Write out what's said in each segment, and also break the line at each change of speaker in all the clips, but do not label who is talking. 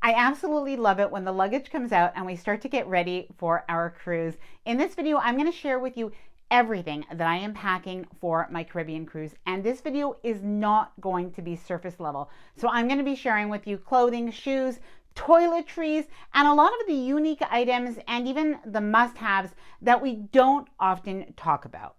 I absolutely love it when the luggage comes out and we start to get ready for our cruise. In this video, I'm going to share with you everything that I am packing for my Caribbean cruise. And this video is not going to be surface level. So I'm going to be sharing with you clothing, shoes, toiletries, and a lot of the unique items and even the must-haves that we don't often talk about.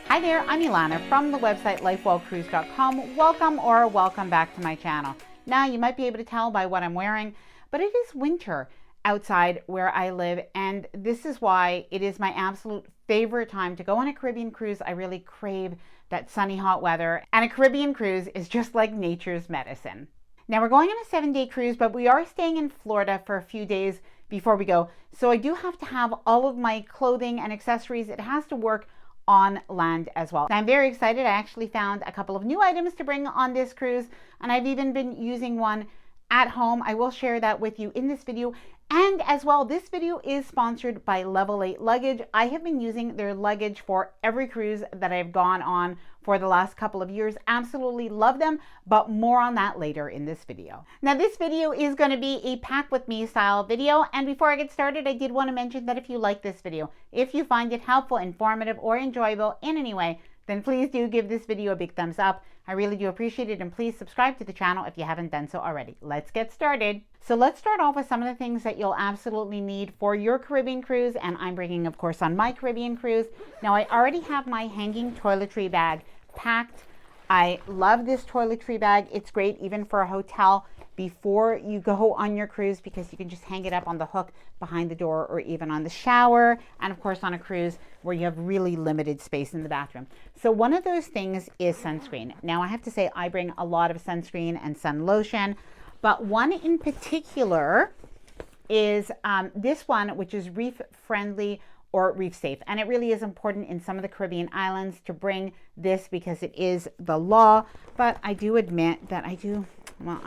Hi there, I'm Ilana from the website lifewellcruise.com. Welcome back to my channel. Now you might be able to tell by what I'm wearing, but it is winter outside where I live, and this is why it is my absolute favorite time to go on a Caribbean cruise. I really crave that sunny hot weather, and a Caribbean cruise is just like nature's medicine. Now we're going on a 7-day cruise, but we are staying in Florida for a few days before we go. So I do have to have all of my clothing and accessories. It has to work on land as well. I'm very excited. I actually found a couple of new items to bring on this cruise, and I've even been using one at home. I will share that with you in this video. And as well, this video is sponsored by Level 8 Luggage. I have been using their luggage for every cruise that I've gone on for the last couple of years. Absolutely love them, but more on that later in this video. Now this video is going to be a pack with me style video, and before I get started, I did want to mention that if you like this video, if you find it helpful, informative, or enjoyable in any way, then please do give this video a big thumbs up. I really do appreciate it, and please subscribe to the channel if you haven't done so already. Let's get started. So let's start off with some of the things that you'll absolutely need for your Caribbean cruise, and I'm bringing, of course, on my Caribbean cruise. Now I already have my hanging toiletry bag packed. I love this toiletry bag. It's great even for a hotel before you go on your cruise, because you can just hang it up on the hook behind the door or even on the shower, and of course on a cruise where you have really limited space in the bathroom. So one of those things is sunscreen. Now I have to say I bring a lot of sunscreen and sun lotion, but one in particular is this one, which is reef friendly or reef safe, and it really is important in some of the Caribbean islands to bring this because it is the law. But I do admit that I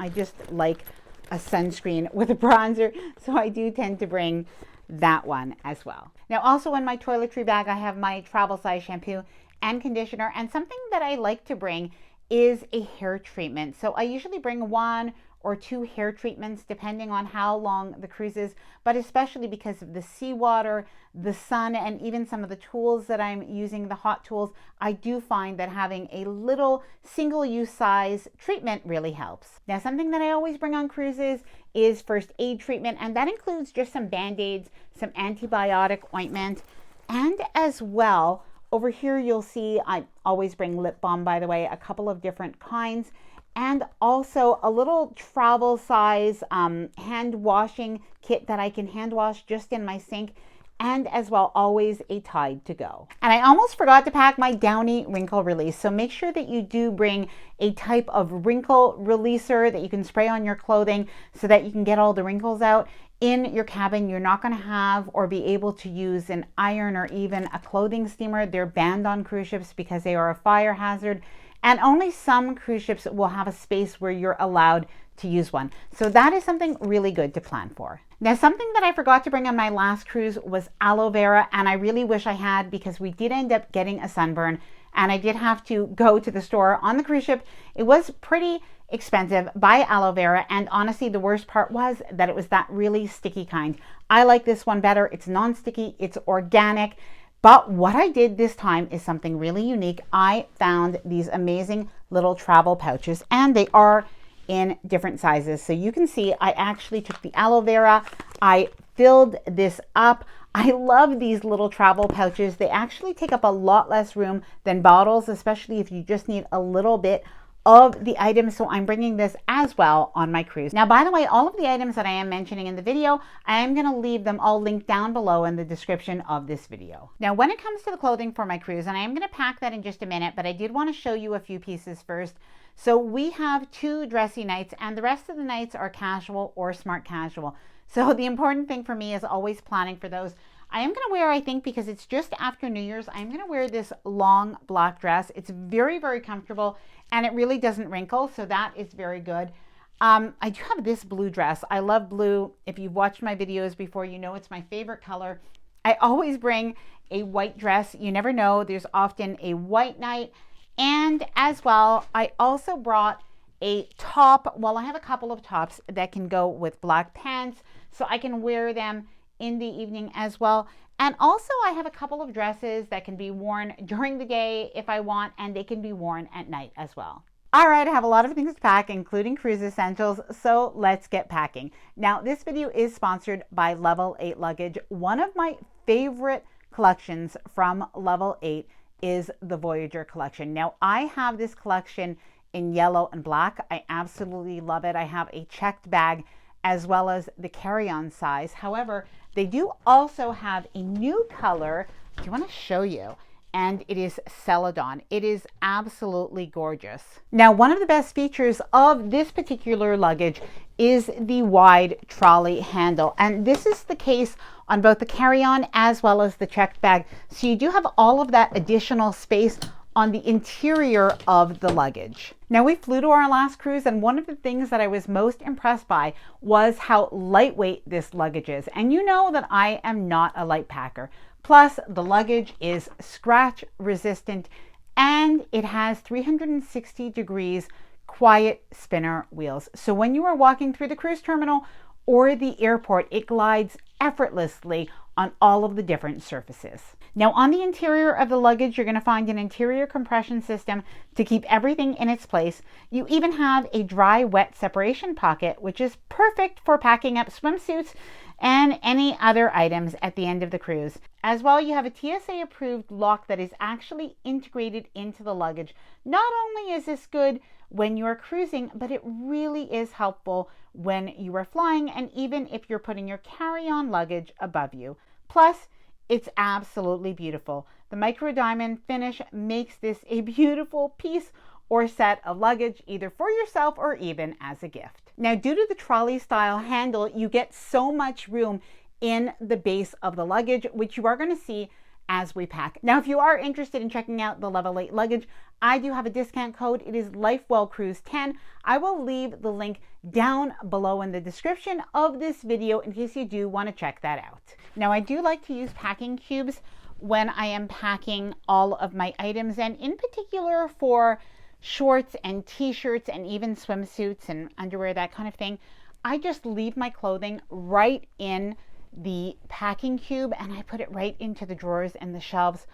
just like a sunscreen with a bronzer, so I do tend to bring that one as well. Now also in my toiletry bag, I have my travel size shampoo and conditioner, and something that I like to bring is a hair treatment. So I usually bring 1 or 2 hair treatments depending on how long the cruise is, but especially because of the seawater, the sun, and even some of the tools that I'm using, the hot tools, I do find that having a little single-use size treatment really helps. Now something that I always bring on cruises is first aid treatment, and that includes just some band-aids, some antibiotic ointment, and as well, over here you'll see I always bring lip balm, by the way, a couple of different kinds, and also a little travel size hand washing kit that I can hand wash just in my sink, and as well always a Tide to go. And I almost forgot to pack my Downy wrinkle release, so make sure that you do bring a type of wrinkle releaser that you can spray on your clothing so that you can get all the wrinkles out. In your cabin, you're not going to have or be able to use an iron or even a clothing steamer. They're banned on cruise ships because they are a fire hazard, and only some cruise ships will have a space where you're allowed to use one. So that is something really good to plan for. Now something that I forgot to bring on my last cruise was aloe vera, and I really wish I had, because we did end up getting a sunburn and I did have to go to the store on the cruise ship. It was pretty expensive, buy aloe vera, and honestly the worst part was that it was that really sticky kind. I like this one better. It's non-sticky, it's organic. But what I did this time is something really unique. I found these amazing little travel pouches, and they are in different sizes. So you can see I actually took the aloe vera, I filled this up. I love these little travel pouches. They actually take up a lot less room than bottles, especially if you just need a little bit of the items. So I'm bringing this as well on my cruise. Now, by the way, all of the items that I am mentioning in the video, I am going to leave them all linked down below in the description of this video. Now, when it comes to the clothing for my cruise, and I am going to pack that in just a minute, but I did want to show you a few pieces first. So we have 2 dressy nights, and the rest of the nights are casual or smart casual. So the important thing for me is always planning for those. I am going to wear, I think, because it's just after New Year's, I'm going to wear this long black dress. It's very, very comfortable, and it really doesn't wrinkle, so that is very good. I do have this blue dress. I love blue. If you've watched my videos before, you know it's my favorite color. I always bring a white dress. You never know. There's often a white night And as well, I also brought a top. Well, I have a couple of tops that can go with black pants, so I can wear them in the evening as well. And also I have a couple of dresses that can be worn during the day if I want, and they can be worn at night as well. All right, I have a lot of things to pack, including cruise essentials, so let's get packing. Now, this video is sponsored by Level 8 Luggage. One of my favorite collections from Level 8 is the Voyager collection. Now, I have this collection in yellow and black. I absolutely love it. I have a checked bag as well as the carry-on size. However, they do also have a new color. I do want to show you. And it is Celadon. It is absolutely gorgeous. Now, one of the best features of this particular luggage is the wide trolley handle. And this is the case on both the carry-on as well as the checked bag. So you do have all of that additional space on the interior of the luggage. Now, we flew to our last cruise, and one of the things that I was most impressed by was how lightweight this luggage is. And you know that I am not a light packer. Plus, the luggage is scratch resistant, and it has 360 degrees quiet spinner wheels. So when you are walking through the cruise terminal or the airport, it glides effortlessly on all of the different surfaces. Now, on the interior of the luggage, you're going to find an interior compression system to keep everything in its place. You even have a dry-wet separation pocket, which is perfect for packing up swimsuits and any other items at the end of the cruise. As well, you have a TSA approved lock that is actually integrated into the luggage. Not only is this good when you're cruising, but it really is helpful when you are flying, and even if you're putting your carry-on luggage above you. Plus, it's absolutely beautiful. The micro diamond finish makes this a beautiful piece or set of luggage, either for yourself or even as a gift. Now, due to the trolley style handle, you get so much room in the base of the luggage, which you are going to see as we pack. Now, if you are interested in checking out the Level 8 luggage, I do have a discount code. It is LifeWellCruise10. I will leave the link down below in the description of this video in case you do want to check that out. Now, I do like to use packing cubes when I am packing all of my items, and in particular for shorts and t-shirts and even swimsuits and underwear, that kind of thing. I just leave my clothing right in the packing cube, and I put it right into the drawers and the shelves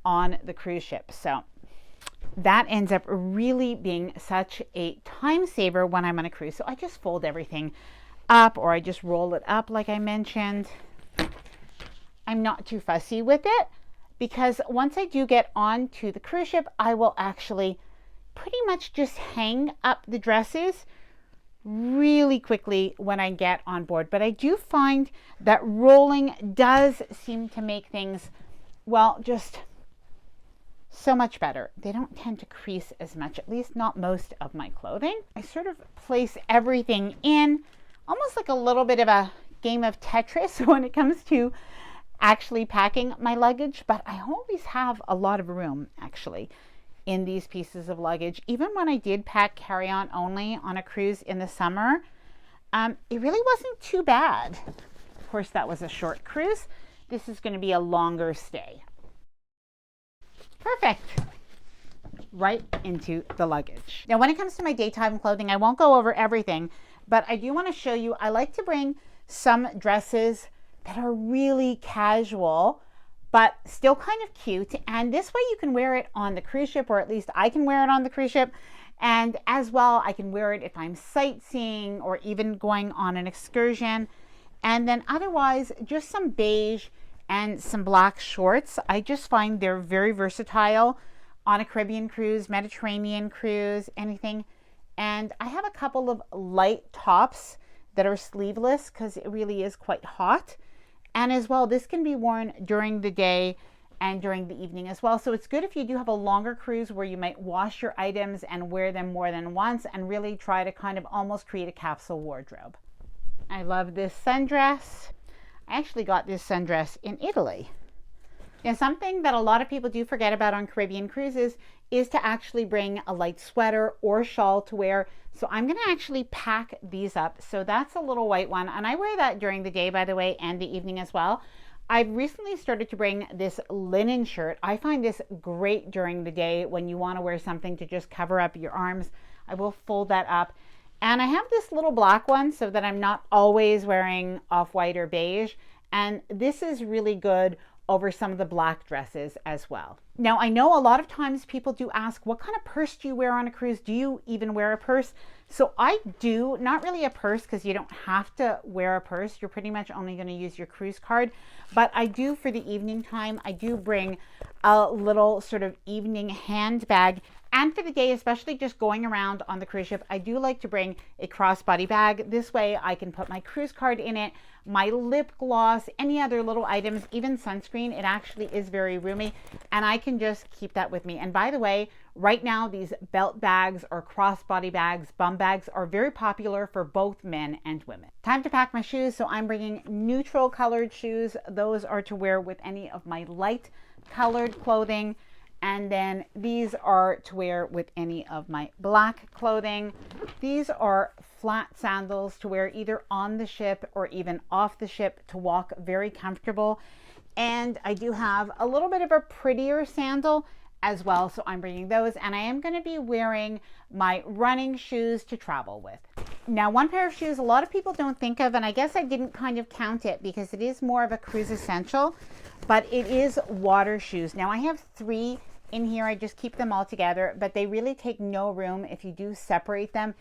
on the cruise ship. So that ends up really being such a time saver when I'm on a cruise. So I just fold everything up, or I just roll it up like I mentioned. I'm not too fussy with it, because once I do get onto the cruise ship, I will actually pretty much just hang up the dresses really quickly when I get on board. But I do find that rolling does seem to make things, well, just so much better. They don't tend to crease as much, at least not most of my clothing. I sort of place everything in almost like a little bit of a game of Tetris when it comes to actually packing my luggage, but I always have a lot of room actually in these pieces of luggage. Even when I did pack carry-on only on a cruise in the summer, it really wasn't too bad. Of course, that was a short cruise. This is going to be a longer stay. Perfect. Right into the luggage. Now, when it comes to my daytime clothing, I won't go over everything, but I do want to show you, I like to bring some dresses that are really casual, but still kind of cute. And this way you can wear it on the cruise ship, or at least I can wear it on the cruise ship. And as well, I can wear it if I'm sightseeing or even going on an excursion. And then otherwise, just some beige and some black shorts. I just find they're very versatile on a Caribbean cruise, Mediterranean cruise, anything. And I have a couple of light tops that are sleeveless because it really is quite hot. And as well, this can be worn during the day and during the evening as well. So it's good if you do have a longer cruise where you might wash your items and wear them more than once, and really try to kind of almost create a capsule wardrobe. I love this sundress. I actually got this sundress in Italy. Now, something that a lot of people do forget about on Caribbean cruises is to actually bring a light sweater or shawl to wear. So I'm going to actually pack these up. So that's a little white one, and I wear that during the day, by the way, and the evening as well. I've recently started to bring this linen shirt. I find this great during the day when you want to wear something to just cover up your arms. I will fold that up. And I have this little black one so that I'm not always wearing off-white or beige. And this is really good over some of the black dresses as well. Now, I know a lot of times people do ask, what kind of purse do you wear on a cruise? Do you even wear a purse? So I do, not really a purse because you don't have to wear a purse. You're pretty much only going to use your cruise card. But I do, for the evening time, I do bring a little sort of evening handbag. And for the day, especially just going around on the cruise ship, I do like to bring a crossbody bag. This way I can put my cruise card in it, my lip gloss, any other little items, even sunscreen. It actually is very roomy, and I can just keep that with me. And by the way, right now these belt bags or crossbody bags, bum bags, are very popular for both men and women. Time to pack my shoes. So I'm bringing neutral colored shoes. Those are to wear with any of my light colored clothing. And then these are to wear with any of my black clothing. These are flat sandals to wear either on the ship or even off the ship to walk very comfortable. And I do have a little bit of a prettier sandal as well, so I'm bringing those. And I am going to be wearing my running shoes to travel with. Now, one pair of shoes a lot of people don't think of, and I guess I didn't kind of count it because it is more of a cruise essential, but it is water shoes. Now, I have 3 in here. I just keep them all together, but they really take no room if you do separate them.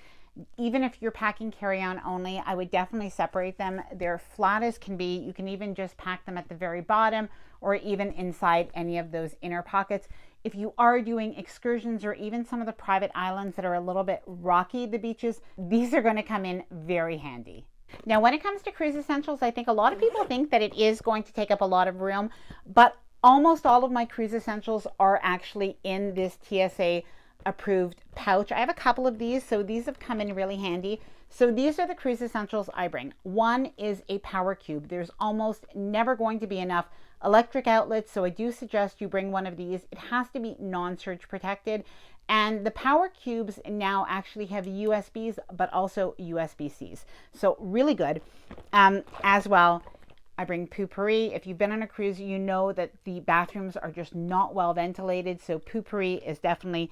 Even if you're packing carry-on only, I would definitely separate them. They're flat as can be. You can even just pack them at the very bottom or even inside any of those inner pockets. If you are doing excursions or even some of the private islands that are a little bit rocky, the beaches, these are going to come in very handy. Now, when it comes to cruise essentials, I think a lot of people think that it is going to take up a lot of room, but almost all of my cruise essentials are actually in this TSA approved pouch. I have a couple of these, so these have come in really handy. So these are the cruise essentials I bring. One is a power cube. There's almost never going to be enough electric outlets, so I do suggest you bring one of these. It has to be non-surge protected. And the power cubes now actually have USBs, but also USB-Cs. So really good. As well, I bring poopery. If you've been on a cruise, you know that the bathrooms are just not well ventilated. So poopery is definitely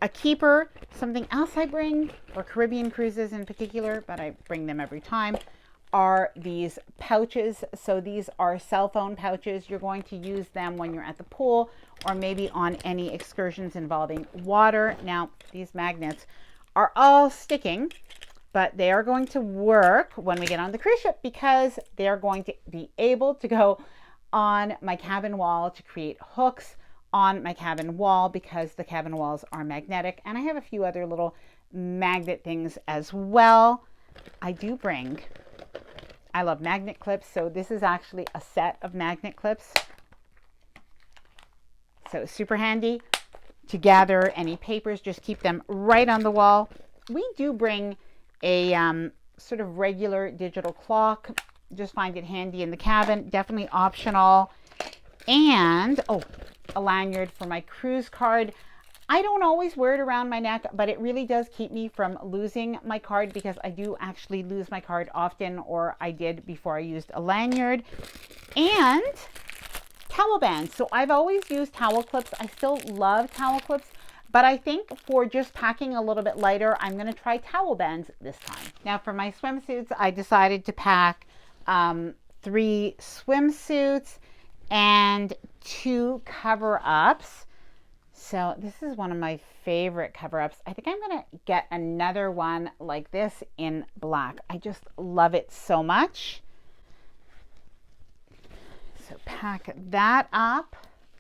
a keeper. Something else I bring, for Caribbean cruises in particular, but I bring them every time, are these pouches. So these are cell phone pouches. You're going to use them when you're at the pool or maybe on any excursions involving water. Now, these magnets are all sticking, but they are going to work when we get on the cruise ship because they are going to be able to go on my cabin wall to create hooks on my cabin wall because the cabin walls are magnetic. And I have a few other little magnet things as well. I do bring, I love magnet clips. So this is actually a set of magnet clips. So super handy to gather any papers, just keep them right on the wall. We do bring a sort of regular digital clock. Just find it handy in the cabin, definitely optional. And a lanyard for my cruise card. I don't always wear it around my neck, but it really does keep me from losing my card because I do actually lose my card often, or I did before I used a lanyard. And towel bands. So I've always used towel clips. I still love towel clips, but I think for just packing a little bit lighter, I'm going to try towel bands this time. Now for my swimsuits, I decided to pack 3 swimsuits and 2 cover-ups. So this is one of my favorite cover-ups. I think I'm going to get another one like this in black. I just love it so much. So pack that up.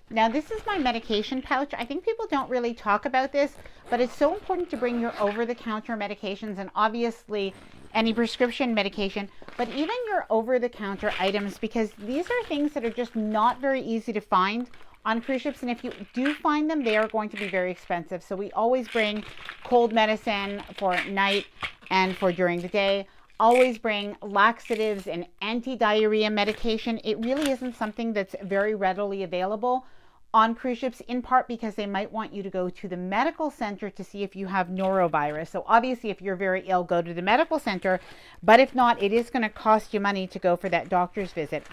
Now this is my medication pouch. I think people don't really talk about this, but it's so important to bring your over-the-counter medications and obviously any prescription medication, but even your over-the-counter items, because these are things that are just not very easy to find on cruise ships. And if you do find them, they are going to be very expensive. So we always bring cold medicine for night and for during the day. Always bring laxatives and anti-diarrhea medication. It really isn't something that's very readily available on cruise ships, in part because they might want you to go to the medical center to see if you have norovirus. So obviously, if you're very ill, go to the medical center. But if not, it is going to cost you money to go for that doctor's visit.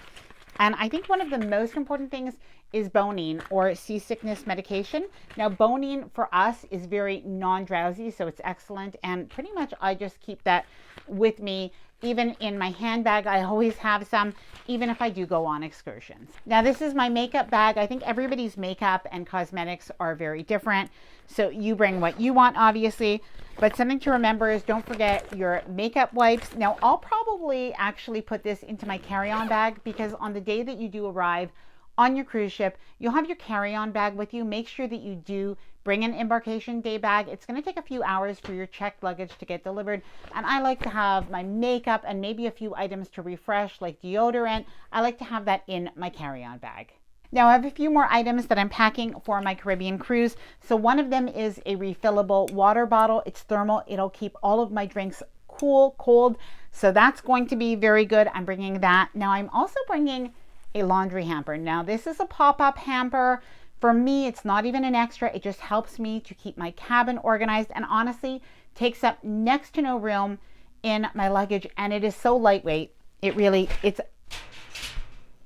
And I think one of the most important things is Bonine or seasickness medication. Now, Bonine for us is very non-drowsy, so it's excellent. And pretty much I just keep that with me. Even in my handbag, I always have some, even if I do go on excursions. Now, this is my makeup bag. I think everybody's makeup and cosmetics are very different. So you bring what you want, obviously. But something to remember is don't forget your makeup wipes. Now, I'll probably actually put this into my carry-on bag because on the day that you do arrive on your cruise ship, you'll have your carry-on bag with you. Make sure that you do bring an embarkation day bag. It's going to take a few hours for your checked luggage to get delivered. And I like to have my makeup and maybe a few items to refresh like deodorant. I like to have that in my carry-on bag. Now I have a few more items that I'm packing for my Caribbean cruise. So one of them is a refillable water bottle. It's thermal. It'll keep all of my drinks cold. So that's going to be very good. I'm bringing that. Now I'm also bringing a laundry hamper. Now this is a pop-up hamper. For me, it's not even an extra. It just helps me to keep my cabin organized and honestly takes up next to no room in my luggage. And it is so lightweight. It's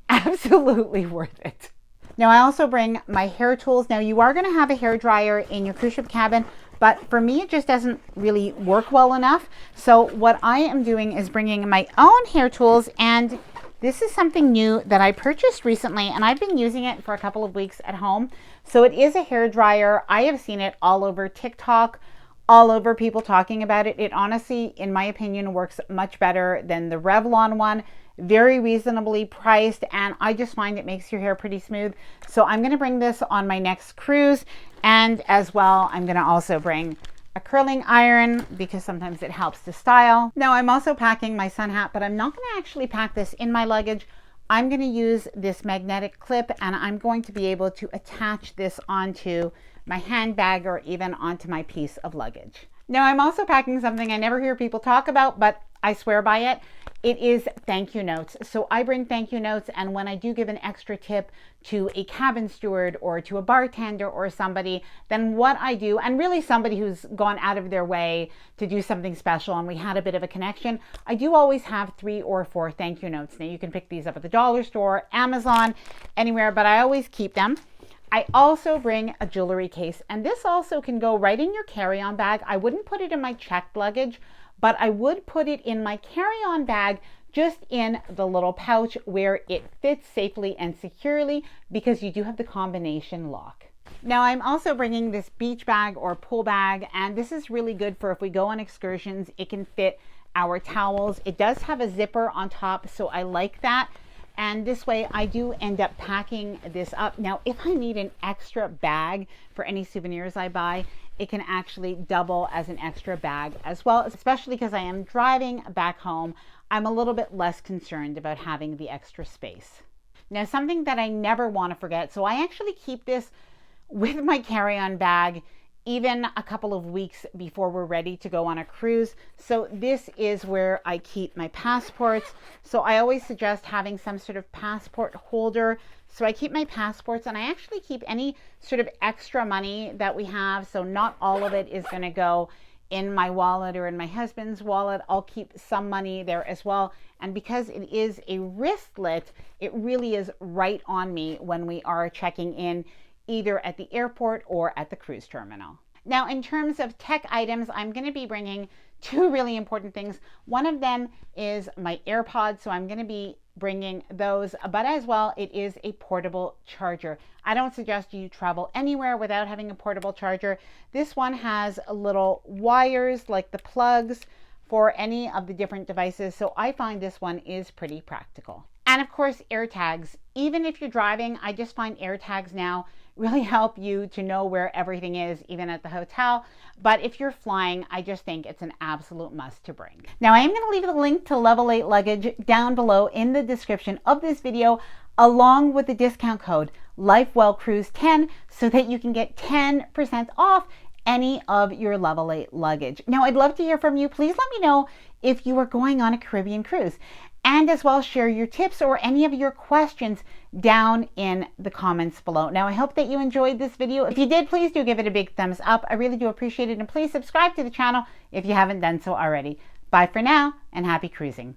absolutely worth it. Now I also bring my hair tools. Now you are going to have a hair dryer in your cruise ship cabin, but for me it just doesn't really work well enough. So what I am doing is bringing my own hair tools, and this is something new that I purchased recently and I've been using it for a couple of weeks at home. So it is a hair dryer. I have seen it all over TikTok, all over people talking about it. It honestly, in my opinion, works much better than the Revlon one. Very reasonably priced, and I just find it makes your hair pretty smooth. So I'm going to bring this on my next cruise, and as well I'm going to also bring a curling iron because sometimes it helps to style. Now I'm also packing my sun hat, but I'm not going to actually pack this in my luggage. I'm going to use this magnetic clip and I'm going to be able to attach this onto my handbag or even onto my piece of luggage. Now I'm also packing something I never hear people talk about, but I swear by it. It is thank you notes. So I bring thank you notes, and when I do give an extra tip to a cabin steward or to a bartender or somebody, then what I do, and really somebody who's gone out of their way to do something special and we had a bit of a connection, I do always have 3 or 4 thank you notes. Now you can pick these up at the dollar store, Amazon, anywhere, but I always keep them. I also bring a jewelry case, and this also can go right in your carry-on bag. I wouldn't put it in my checked luggage, but I would put it in my carry-on bag, just in the little pouch where it fits safely and securely because you do have the combination lock. Now I'm also bringing this beach bag or pool bag, and this is really good for if we go on excursions. It can fit our towels. It does have a zipper on top, so I like that. And this way I do end up packing this up. Now, if I need an extra bag for any souvenirs I buy, it can actually double as an extra bag as well, especially because I am driving back home. I'm a little bit less concerned about having the extra space. Now, something that I never want to forget, so I actually keep this with my carry-on bag even a couple of weeks before we're ready to go on a cruise. So this is where I keep my passports. So I always suggest having some sort of passport holder. So I keep my passports, and I actually keep any sort of extra money that we have. So not all of it is going to go in my wallet or in my husband's wallet. I'll keep some money there as well. And because it is a wristlet, it really is right on me when we are checking in, either at the airport or at the cruise terminal. Now, in terms of tech items, I'm going to be bringing 2 really important things. One of them is my AirPods, so I'm going to be bringing those, but as well, it is a portable charger. I don't suggest you travel anywhere without having a portable charger. This one has little wires like the plugs for any of the different devices, so I find this one is pretty practical. And of course, AirTags. Even if you're driving, I just find AirTags now really help you to know where everything is, even at the hotel. But if you're flying, I just think it's an absolute must to bring. Now, I am going to leave the link to Level 8 Luggage down below in the description of this video, along with the discount code LifeWellCruise10, so that you can get 10% off any of your Level 8 luggage. Now, I'd love to hear from you. Please let me know if you are going on a Caribbean cruise. And as well, share your tips or any of your questions down in the comments below. Now, I hope that you enjoyed this video. If you did, please do give it a big thumbs up. I really do appreciate it. And please subscribe to the channel if you haven't done so already. Bye for now, and happy cruising.